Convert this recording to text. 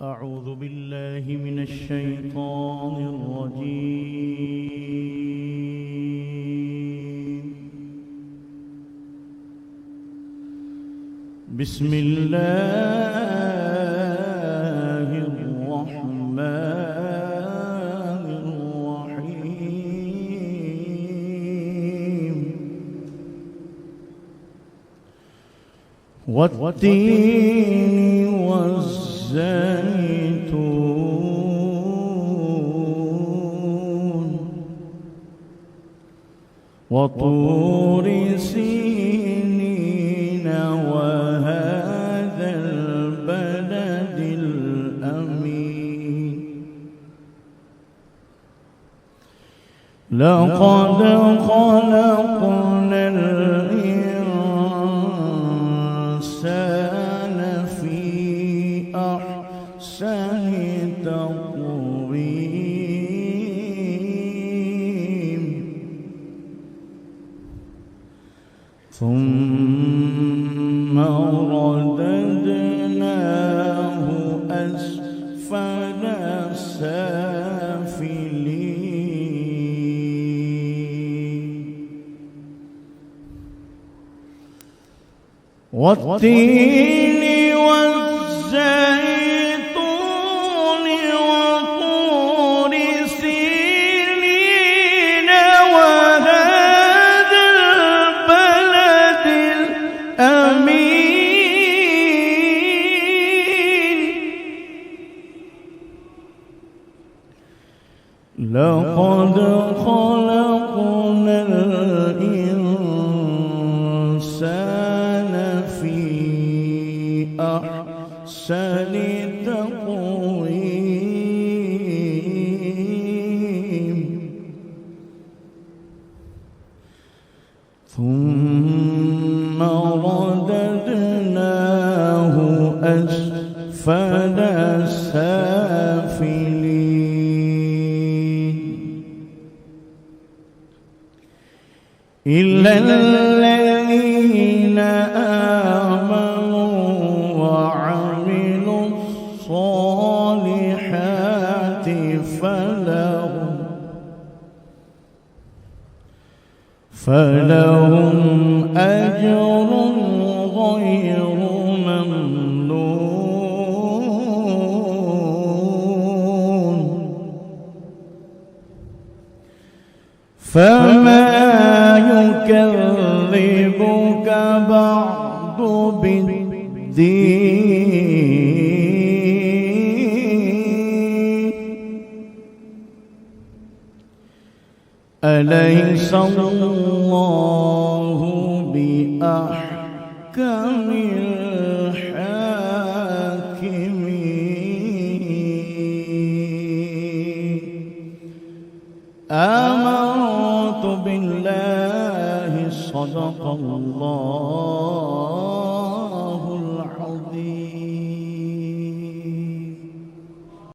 أعوذ بالله من الشيطان الرجيم. بسم الله الرحمن الرحيم. والتين والزيتون وطور سينين وهذا البلد الأمين. لقد خلقنا الإنسان في أحسن تقويم ثم رددناه أسفل سافلين. والتين والزيتون وطور سينين وهذا البلد الأمين. لقد خلقنا الإنسان في أحسن تقويم ثم رددناه أسفل سافلين. إلا الذين آمنوا وعملوا الصالحات فلهم أجر غير ممنون. فما يكذبك بعد بالدين. أليس الله بأحكم الحاكمين. آمنت بالله صدق الله